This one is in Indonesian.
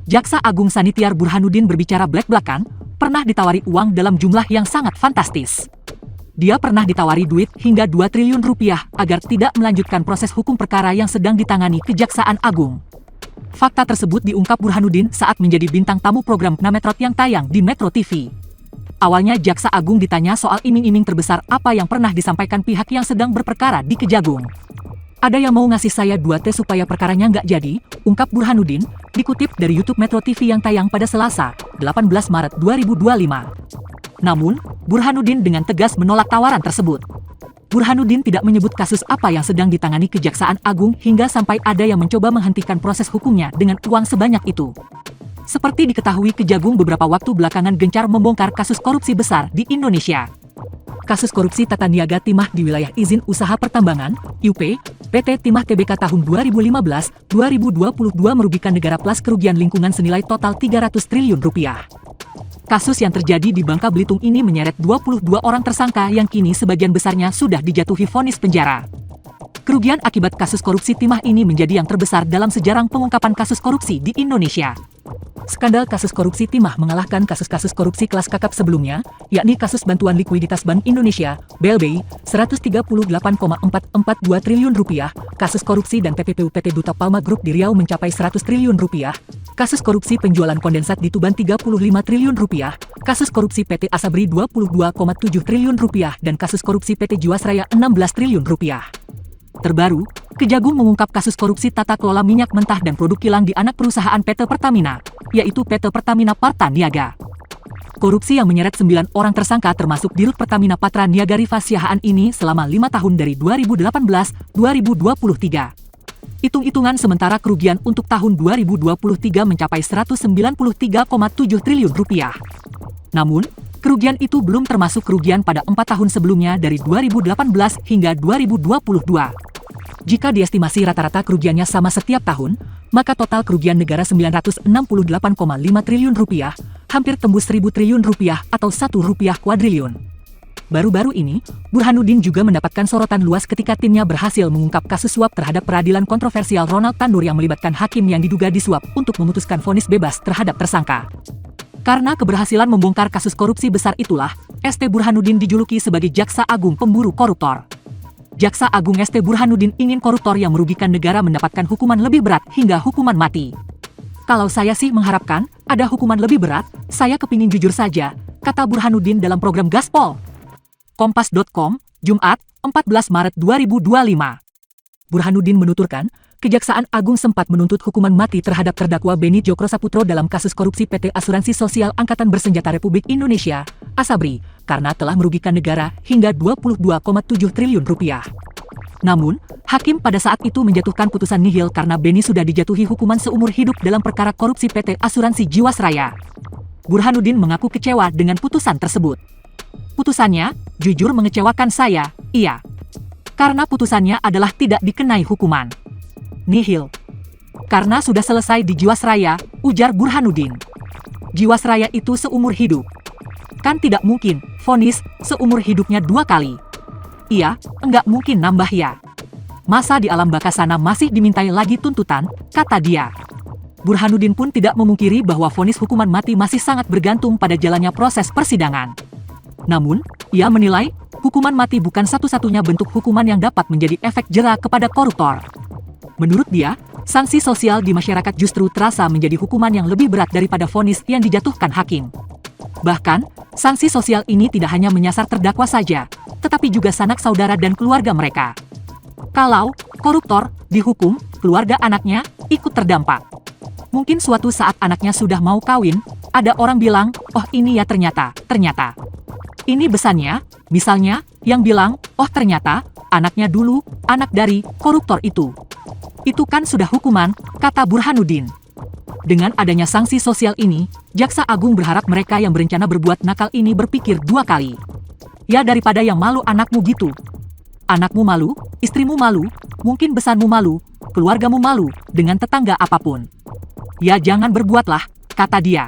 Jaksa Agung Sanitiar Burhanuddin berbicara belak-belakan, pernah ditawari uang dalam jumlah yang sangat fantastis. Dia pernah ditawari duit hingga 2 triliun rupiah agar tidak melanjutkan proses hukum perkara yang sedang ditangani Kejaksaan Agung. Fakta tersebut diungkap Burhanuddin saat menjadi bintang tamu program Nametrot yang tayang di Metro TV. Awalnya Jaksa Agung ditanya soal iming-iming terbesar apa yang pernah disampaikan pihak yang sedang berperkara di Kejagung. Ada yang mau ngasih saya 2T supaya perkaranya nggak jadi, ungkap Burhanuddin, dikutip dari YouTube Metro TV yang tayang pada Selasa, 18 Maret 2025. Namun, Burhanuddin dengan tegas menolak tawaran tersebut. Burhanuddin tidak menyebut kasus apa yang sedang ditangani Kejaksaan Agung hingga sampai ada yang mencoba menghentikan proses hukumnya dengan uang sebanyak itu. Seperti diketahui Kejagung beberapa waktu belakangan gencar membongkar kasus korupsi besar di Indonesia. Kasus korupsi tata niaga timah di wilayah izin usaha pertambangan, IUP, PT Timah Tbk tahun 2015-2022 merugikan negara plus kerugian lingkungan senilai total 300 triliun rupiah. Kasus yang terjadi di Bangka Belitung ini menyeret 22 orang tersangka yang kini sebagian besarnya sudah dijatuhi vonis penjara. Kerugian akibat kasus korupsi timah ini menjadi yang terbesar dalam sejarah pengungkapan kasus korupsi di Indonesia. Skandal kasus korupsi timah mengalahkan kasus-kasus korupsi kelas kakap sebelumnya, yakni kasus bantuan likuiditas Bank Indonesia, BLBI, 138,442 triliun rupiah, kasus korupsi dan TPPU PT Duta Palma Group di Riau mencapai 100 triliun rupiah, kasus korupsi penjualan kondensat di Tuban 35 triliun rupiah, kasus korupsi PT Asabri 22,7 triliun rupiah, dan kasus korupsi PT Jiwasraya 16 triliun rupiah. Terbaru, Kejagung mengungkap kasus korupsi tata kelola minyak mentah dan produk kilang di anak perusahaan PT Pertamina, yaitu PT Pertamina Parta Niaga. Korupsi yang menyeret 9 orang tersangka termasuk Dirut Pertamina Patra Niaga Rifa Siahaan ini selama 5 tahun dari 2018-2023. Hitung-hitungan sementara kerugian untuk tahun 2023 mencapai 193,7 triliun rupiah. Namun, kerugian itu belum termasuk kerugian pada 4 tahun sebelumnya dari 2018 hingga 2022. Jika diestimasi rata-rata kerugiannya sama setiap tahun, maka total kerugian negara 968,5 triliun rupiah, hampir tembus 1.000 triliun rupiah atau 1 rupiah kuadriliun. Baru-baru ini, Burhanuddin juga mendapatkan sorotan luas ketika timnya berhasil mengungkap kasus suap terhadap peradilan kontroversial Ronald Tandur yang melibatkan hakim yang diduga disuap untuk memutuskan vonis bebas terhadap tersangka. Karena keberhasilan membongkar kasus korupsi besar itulah, ST Burhanuddin dijuluki sebagai Jaksa Agung Pemburu Koruptor. Jaksa Agung ST Burhanuddin ingin koruptor yang merugikan negara mendapatkan hukuman lebih berat hingga hukuman mati. Kalau saya sih mengharapkan ada hukuman lebih berat, saya kepingin jujur saja, kata Burhanuddin dalam program Gaspol. Kompas.com, Jumat, 14 Maret 2025. Burhanuddin menuturkan, Kejaksaan Agung sempat menuntut hukuman mati terhadap terdakwa Beni Djokro-Saputro dalam kasus korupsi PT Asuransi Sosial Angkatan Bersenjata Republik Indonesia, Asabri, karena telah merugikan negara hingga 22,7 triliun rupiah. Namun, hakim pada saat itu menjatuhkan putusan nihil karena Beni sudah dijatuhi hukuman seumur hidup dalam perkara korupsi PT Asuransi Jiwasraya. Burhanuddin mengaku kecewa dengan putusan tersebut. Putusannya, jujur mengecewakan saya, iya. Karena putusannya adalah tidak dikenai hukuman. Nihil. Karena sudah selesai di Jiwasraya, ujar Burhanuddin. Jiwasraya itu seumur hidup. Kan tidak mungkin, vonis, seumur hidupnya 2 kali. Iya, enggak mungkin nambah ya. Masa di alam baka sana masih dimintai lagi tuntutan, kata dia. Burhanuddin pun tidak memungkiri bahwa vonis hukuman mati masih sangat bergantung pada jalannya proses persidangan. Namun, ia menilai, hukuman mati bukan satu-satunya bentuk hukuman yang dapat menjadi efek jera kepada koruptor. Menurut dia, sanksi sosial di masyarakat justru terasa menjadi hukuman yang lebih berat daripada vonis yang dijatuhkan hakim. Bahkan, sanksi sosial ini tidak hanya menyasar terdakwa saja, tetapi juga sanak saudara dan keluarga mereka. Kalau koruptor dihukum, keluarga anaknya ikut terdampak. Mungkin suatu saat anaknya sudah mau kawin, ada orang bilang, oh ini ya ternyata. Ini besannya, misalnya, yang bilang, oh ternyata, anaknya dulu, anak dari koruptor itu. Itu kan sudah hukuman, kata Burhanuddin. Dengan adanya sanksi sosial ini, Jaksa Agung berharap mereka yang berencana berbuat nakal ini berpikir 2 kali. Ya daripada yang malu anakmu gitu. Anakmu malu, istrimu malu, mungkin besanmu malu, keluargamu malu, dengan tetangga apapun. Ya jangan berbuatlah, kata dia.